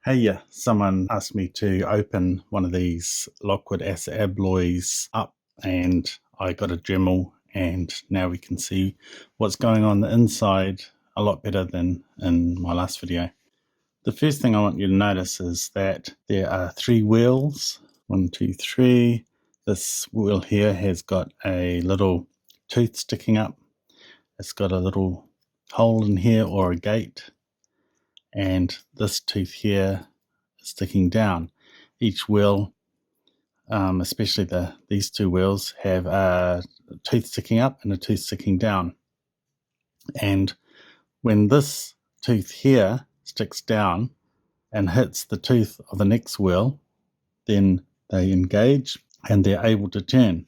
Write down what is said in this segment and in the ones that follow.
Hey, someone asked me to open one of these Lockwood ASSA Abloys up, and I got a dremel, and now we can see what's going on the inside a lot better than in my last video. The first thing I want you to notice is that there are 3 wheels. 1, 2, 3. This wheel here has got a little tooth sticking up. It's got a little hole in here or a gate. And this tooth here is sticking down. Each wheel, especially these 2 wheels, have a tooth sticking up and a tooth sticking down. And when this tooth here sticks down and hits the tooth of the next wheel, then they engage and they're able to turn.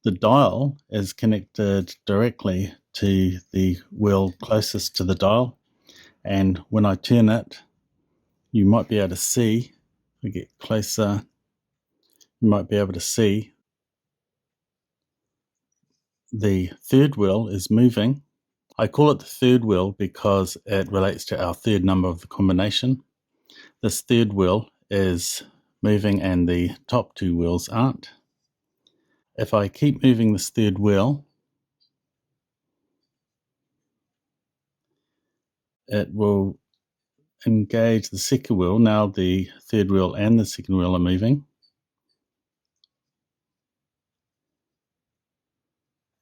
The dial is connected directly to the wheel closest to the dial, and when I turn it, you might be able to see, if we get closer, you might be able to see the third wheel is moving. I call it the third wheel because it relates to our third number of the combination. This third wheel is moving and the top 2 wheels aren't. If I keep moving this third wheel, it will engage the second wheel. Now the third wheel and the second wheel are moving.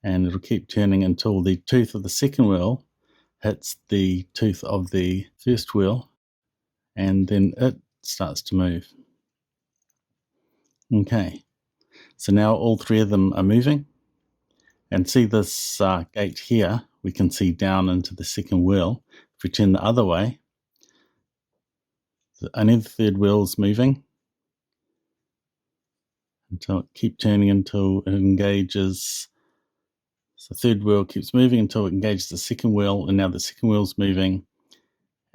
And it'll keep turning until the tooth of the second wheel hits the tooth of the first wheel, and then it starts to move. Okay, so now all 3 of them are moving. And see this gate here, we can see down into the second wheel. If we turn the other way, only the third wheel is moving. Keep turning until it engages. So the third wheel keeps moving until it engages the second wheel, and now the second wheel's moving,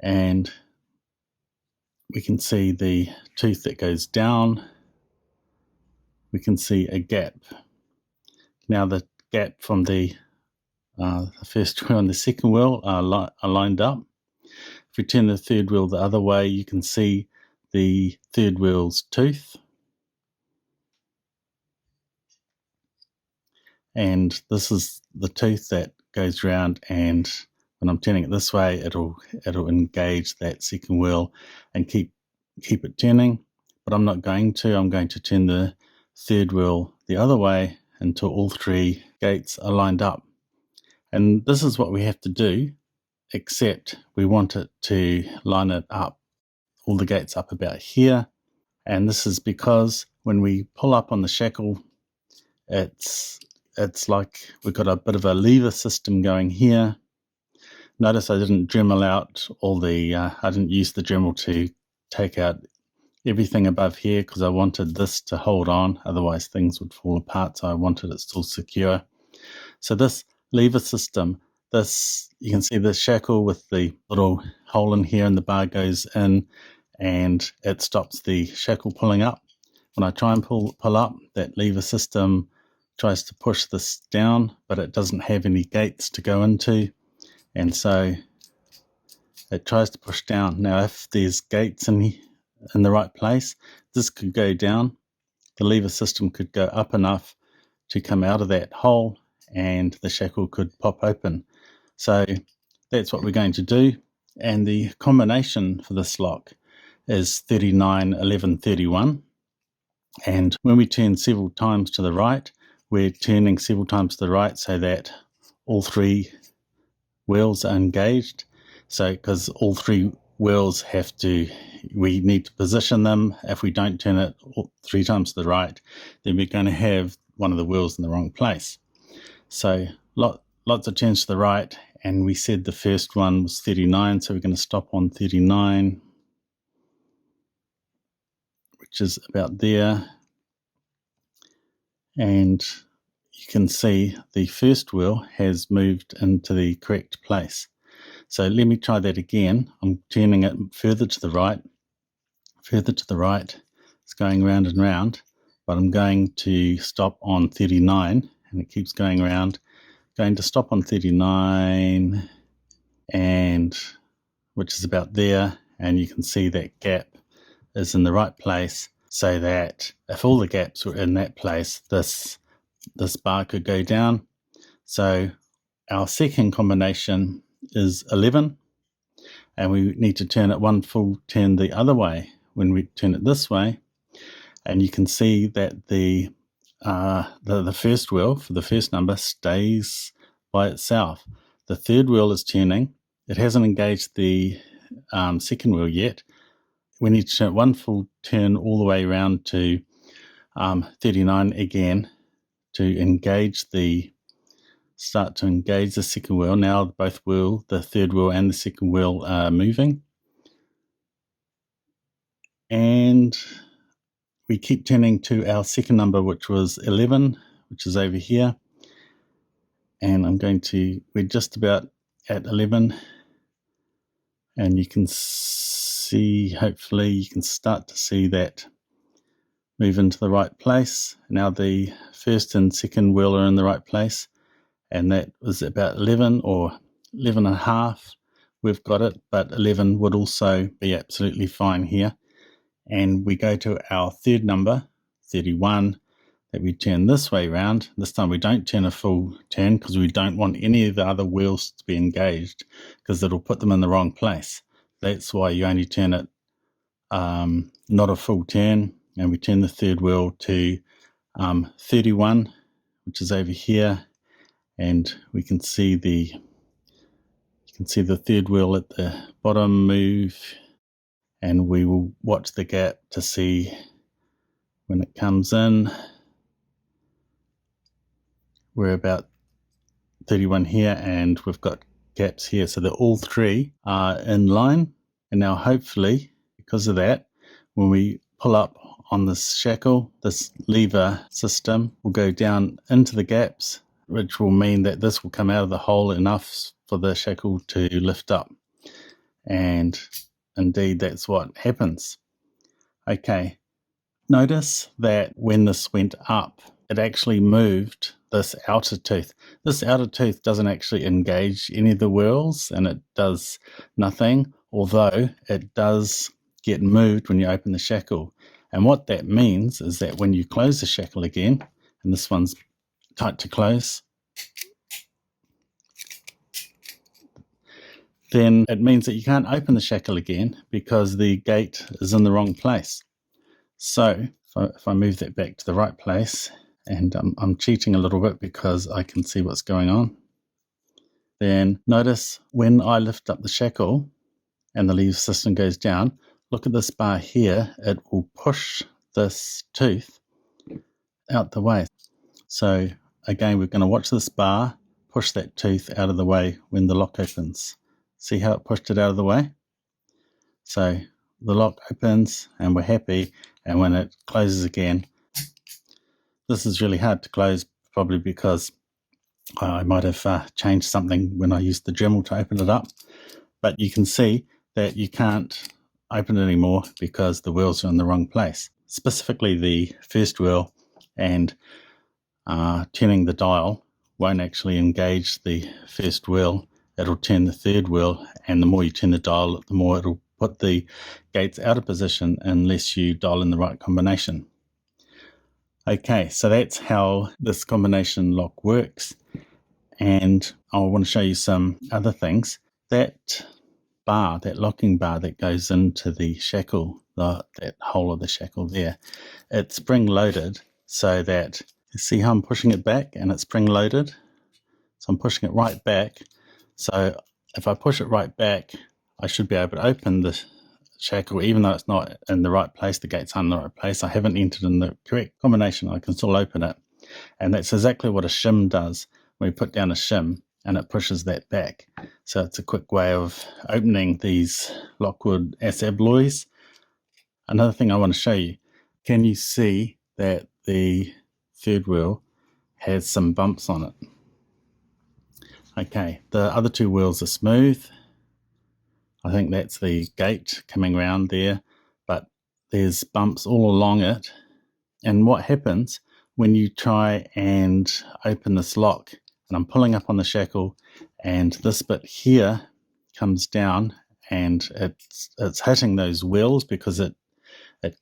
and we can see the tooth that goes down. We can see a gap. Now the gap from the first wheel and the second wheel are lined up. If we turn the third wheel the other way, you can see the third wheel's tooth. And this is the tooth that goes round, and when I'm turning it this way, it'll engage that second wheel and keep it turning. But I'm not going to. I'm going to turn the third wheel the other way until all 3 gates are lined up. And this is what we have to do, except we want it to line it up, all the gates up about here. And this is because when we pull up on the shackle, it's like we've got a bit of a lever system going here. Notice I didn't dremel out all the, I didn't use the dremel to take out everything above here because I wanted this to hold on, otherwise things would fall apart, so I wanted it still secure. So this lever system, you can see the shackle with the little hole in here, and the bar goes in and it stops the shackle pulling up. When I try and pull up, that lever system tries to push this down, but it doesn't have any gates to go into, and so it tries to push down. Now if there's gates in the right place, this could go down. The lever system could go up enough to come out of that hole, and the shackle could pop open. So that's what we're going to do, and the combination for this lock is 39, 11, 31. And when we turn several times to the right, we're turning several times to the right so that all 3 wheels are engaged. So because all 3 wheels we need to position them. If we don't turn it 3 times to the right, then we're going to have one of the wheels in the wrong place. So lots of turns to the right, and we said the first one was 39, so we're going to stop on 39, which is about there. And you can see the first wheel has moved into the correct place. So let me try that again. I'm turning it further to the right. It's going round and round, but I'm going to stop on 39, and it keeps going around. Going to stop on 39, and which is about there, and you can see that gap is in the right place, so that if all the gaps were in that place, this bar could go down. So our second combination is 11, and we need to turn it one full turn the other way. When we turn it this way, and you can see that the first wheel for the first number stays by itself. The third wheel is turning. It hasn't engaged the second wheel yet. We need to turn one full turn all the way around to 39 again to start to engage the second wheel. Now both the third wheel and the second wheel are moving. And we keep turning to our second number, which was 11, which is over here. And we're just about at 11. And you can see, hopefully you can start to see that move into the right place. Now the first and second wheel are in the right place. And that was about 11 or 11 and a half. We've got it, but 11 would also be absolutely fine here. And we go to our third number, 31, that we turn this way around. This time we don't turn a full turn because we don't want any of the other wheels to be engaged, because it'll put them in the wrong place. That's why you only turn it not a full turn. And we turn the third wheel to 31, which is over here. And we can see the third wheel at the bottom move, and we will watch the gap to see when it comes in. We're about 31 here, and we've got gaps here, so that all three are in line. And now hopefully, because of that, when we pull up on this shackle, this lever system will go down into the gaps, which will mean that this will come out of the hole enough for the shackle to lift up. And indeed, that's what happens. Okay, notice that when this went up, it actually moved this outer tooth. This outer tooth doesn't actually engage any of the wheels, and it does nothing, although it does get moved when you open the shackle. And what that means is that when you close the shackle again, and this one's tight to close, then it means that you can't open the shackle again because the gate is in the wrong place. So if I move that back to the right place, and I'm cheating a little bit because I can see what's going on, then notice when I lift up the shackle and the lever system goes down, look at this bar here, it will push this tooth out the way. So again, we're going to watch this bar push that tooth out of the way when the lock opens. See how it pushed it out of the way? So the lock opens and we're happy, and when it closes again, this is really hard to close, probably because I might have changed something when I used the dremel to open it up, but you can see that you can't open it anymore because the wheels are in the wrong place, specifically the first wheel, and turning the dial won't actually engage the first wheel. It'll turn the third wheel, and the more you turn the dial, the more it'll put the gates out of position unless you dial in the right combination. Okay, so that's how this combination lock works, and I want to show you some other things. That bar, that locking bar that goes into the shackle, that hole of the shackle there, it's spring loaded, so that you see how I'm pushing it back and it's spring loaded. So I'm pushing it right back. So if I push it right back, I should be able to open the shackle, even though it's not in the right place, the gate's in the right place. I haven't entered in the correct combination, I can still open it. And that's exactly what a shim does. When we put down a shim, and it pushes that back. So it's a quick way of opening these Lockwood ASSA ABLOYs. Another thing I want to show you, can you see that the third wheel has some bumps on it? Okay, the other two wheels are smooth. I think that's the gate coming around there, but there's bumps all along it. And what happens when you try and open this lock, and I'm pulling up on the shackle, and this bit here comes down and it's hitting those wheels because it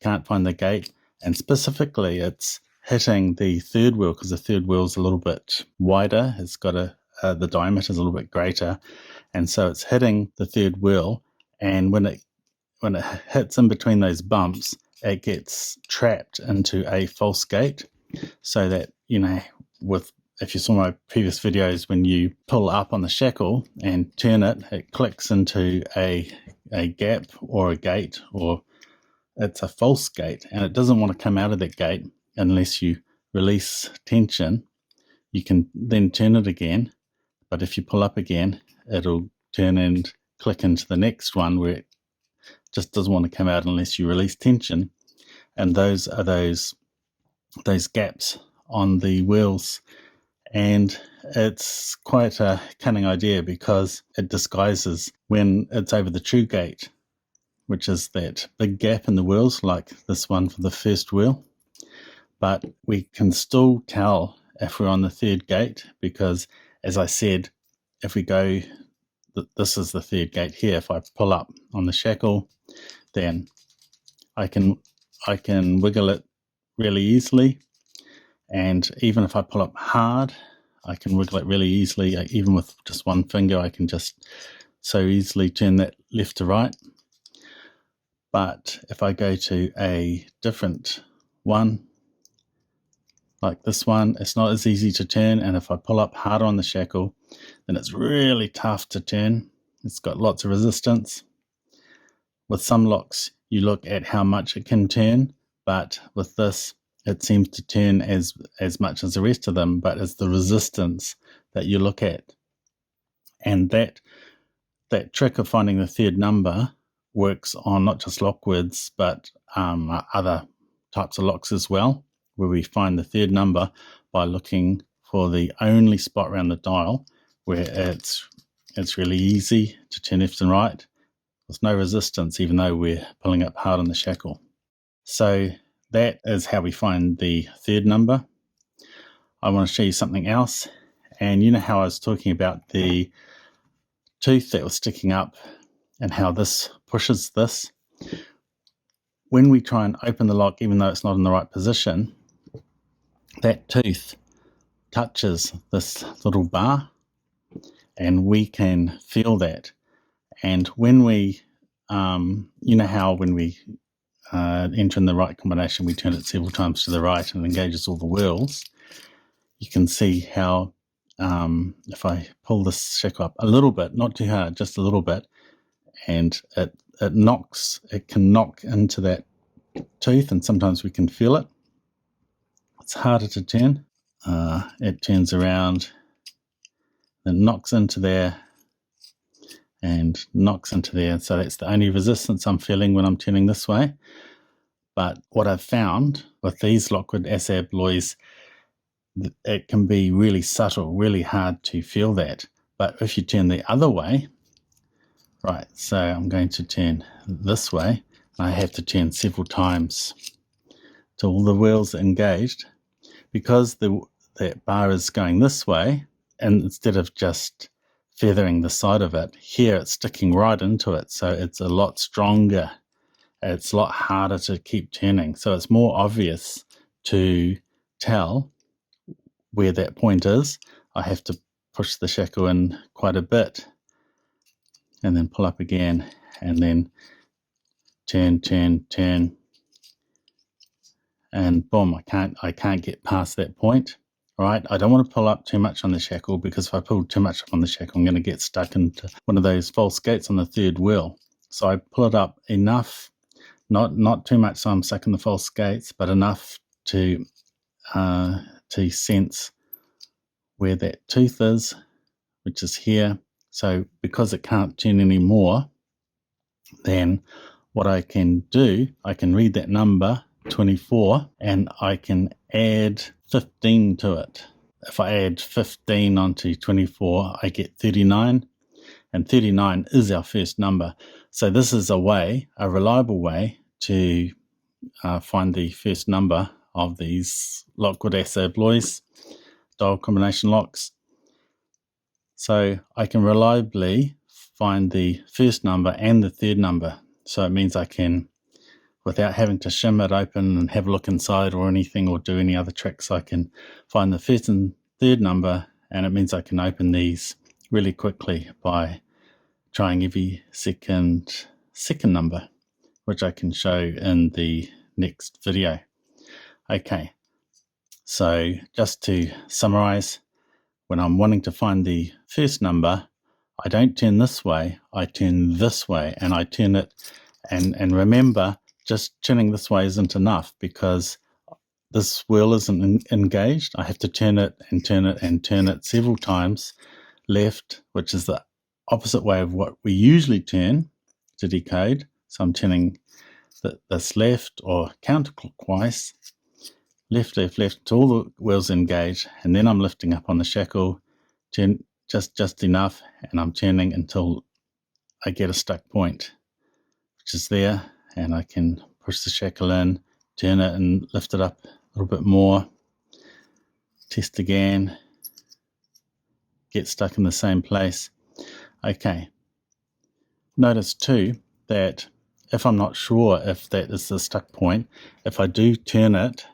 can't find the gate, and specifically it's hitting the third wheel because the third wheel is a little bit wider. It's got the diameter is a little bit greater, and so it's hitting the third wheel, and when it hits in between those bumps, it gets trapped into a false gate, so that, if you saw my previous videos, when you pull up on the shackle and turn it, it clicks into a gap or a gate, or it's a false gate, and it doesn't want to come out of that gate unless you release tension. You can then turn it again, but if you pull up again, it'll turn and click into the next one where it just doesn't want to come out unless you release tension. And those are those gaps on the wheels. And it's quite a cunning idea because it disguises when it's over the true gate, which is that big gap in the wheels, like this one for the first wheel. But we can still tell if we're on the third gate because, as I said, if we go, this is the third gate here. If I pull up on the shackle, then I can wiggle it really easily. And even if I pull up hard, I can wiggle it really easily. Even with just one finger, I can just so easily turn that left to right. But if I go to a different one, like this one, it's not as easy to turn. And if I pull up harder on the shackle, then it's really tough to turn. It's got lots of resistance. With some locks, you look at how much it can turn, but with this, it seems to turn as much as the rest of them, but it's the resistance that you look at. And that trick of finding the third number works on not just Lockwoods, but other types of locks as well, where we find the third number by looking for the only spot around the dial where it's really easy to turn left and right with no resistance, even though we're pulling up hard on the shackle. So that is how we find the third number. I want to show you something else. And you know how I was talking about the tooth that was sticking up and how this pushes this? When we try and open the lock, even though it's not in the right position, that tooth touches this little bar, and we can feel that. And when we, you know how when we enter in the right combination, we turn it several times to the right and engages all the wheels, you can see how if I pull this shackle up a little bit, not too hard, just a little bit, and it can knock into that tooth, and sometimes we can feel it. It's harder to turn. It turns around and knocks into there and knocks into there. So that's the only resistance I'm feeling when I'm turning this way. But what I've found with these Lockwood ASSA ABLOYs, it can be really subtle, really hard to feel that. But if you turn the other way, right, so I'm going to turn this way. I have to turn several times till all the wheels are engaged, because that bar is going this way, and instead of just feathering the side of it, here it's sticking right into it, so it's a lot stronger. It's a lot harder to keep turning, so it's more obvious to tell where that point is. I have to push the shackle in quite a bit and then pull up again and then turn, and boom, I can't get past that point. All right, I don't want to pull up too much on the shackle, because if I pull too much up on the shackle, I'm going to get stuck into one of those false gates on the third wheel. So I pull it up enough, not too much so I'm stuck in the false gates, but enough to sense where that tooth is, which is here. So because it can't turn anymore, then what I can do, I can read that number 24 and I can add 15 to it. If I add 15 onto 24, I get 39, and 39 is our first number. So this is a reliable way to find the first number of these Lockwood ASSA ABLOYs, dial combination locks. So I can reliably find the first number and the third number. So it means I can, without having to shim it open and have a look inside or anything or do any other tricks, I can find the first and third number, and it means I can open these really quickly by trying every second number, which I can show in the next video. Okay, so just to summarize, when I'm wanting to find the first number, I don't turn this way, I turn this way, and I turn it, and remember, just turning this way isn't enough because this wheel isn't engaged. I have to turn it and turn it and turn it several times left, which is the opposite way of what we usually turn to decode. So I'm turning this left or counterclockwise, left, left, left, until all the wheels engage, and then I'm lifting up on the shackle, turn just enough, and I'm turning until I get a stuck point, which is there, and I can push the shackle in, turn it and lift it up a little bit more, test again, get stuck in the same place. Okay. Notice too that if I'm not sure if that is the stuck point, if I do turn it,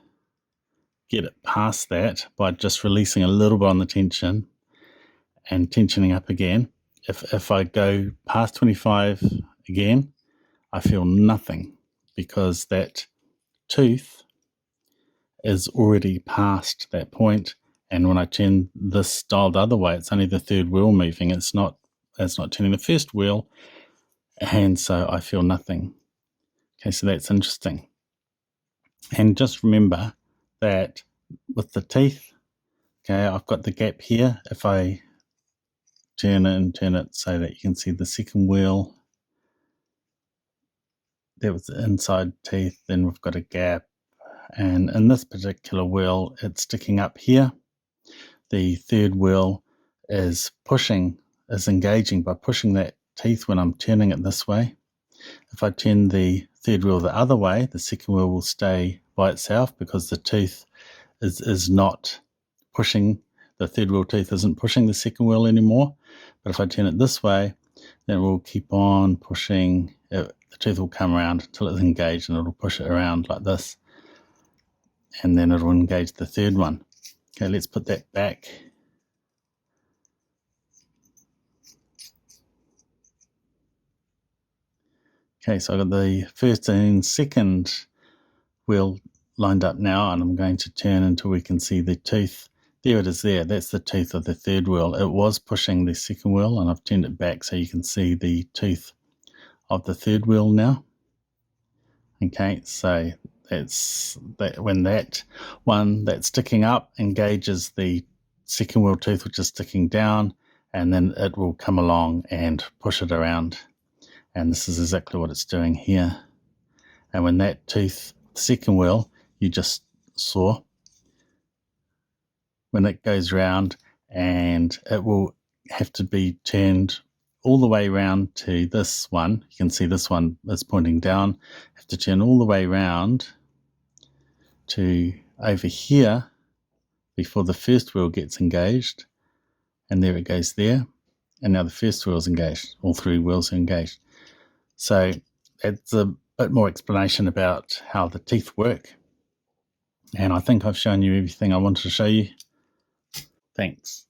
get it past that by just releasing a little bit on the tension and tensioning up again, if I go past 25 again, I feel nothing because that tooth is already past that point, and when I turn this dial the other way, it's only the third wheel moving, it's not turning the first wheel, and so I feel nothing. Okay, so that's interesting. And just remember that with the teeth, okay, I've got the gap here. If I turn it and turn it so that you can see the second wheel, there was the inside teeth, then we've got a gap, and in this particular wheel, it's sticking up here. The third wheel is engaging by pushing that teeth when I'm turning it this way. If I turn the third wheel the other way, the second wheel will stay by itself because the tooth is not pushing, the third wheel tooth isn't pushing the second wheel anymore. But if I turn it this way, then it will keep on pushing. The tooth will come around until it's engaged and it'll push it around like this. And then it'll engage the third one. Okay, let's put that back. Okay, so I've got the first and second wheel lined up now, and I'm going to turn until we can see the tooth. There it is there. That's the tooth of the third wheel. It was pushing the second wheel, and I've turned it back so you can see the tooth of the third wheel now. Okay, so that's that. When that one that's sticking up engages the second wheel tooth, which is sticking down, and then it will come along and push it around. And this is exactly what it's doing here. And when that tooth, the second wheel, you just saw, when it goes round, and it will have to be turned all the way round to this one. You can see this one is pointing down. Have to turn all the way round to over here before the first wheel gets engaged. And there it goes there. And now the first wheel is engaged. All three wheels are engaged. So it's a bit more explanation about how the teeth work. And I think I've shown you everything I wanted to show you. Thanks.